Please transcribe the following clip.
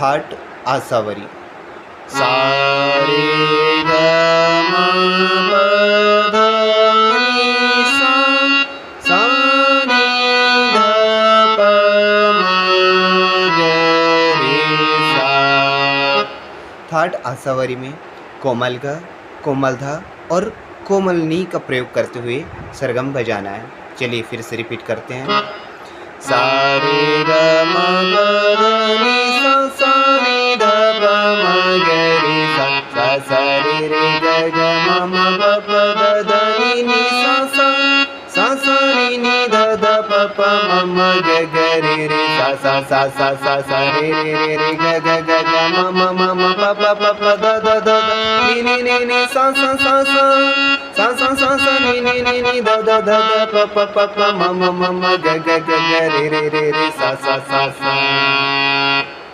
That Asavari. सा रे ग म प ध नि सा, सा नि ध प म ग रे सा। थाट आसावरी में कोमल ग, कोमल ध और कोमल नी का प्रयोग करते हुए सरगम बजाना है। चलिए फिर से रिपीट करते हैं। सा रे ग म प ध नि सा, सा नि ध प म ग रे सा, सा सा रे रे ग ग म म प प ध ध नि नि सा सा, सा सा नि नि ध ध प प म म ग ग रे रे सा, सा सा सा सा सा रे रे रे रे ग ग ग ग म म म म प प प प ध ध ध ध नि नि नि नि सा सा सा सा, सा सा सा सा नि नि नि नि ध ध ध ध प प प प म म म म ग ग ग ग रे रे रे रे सा सा सा सा।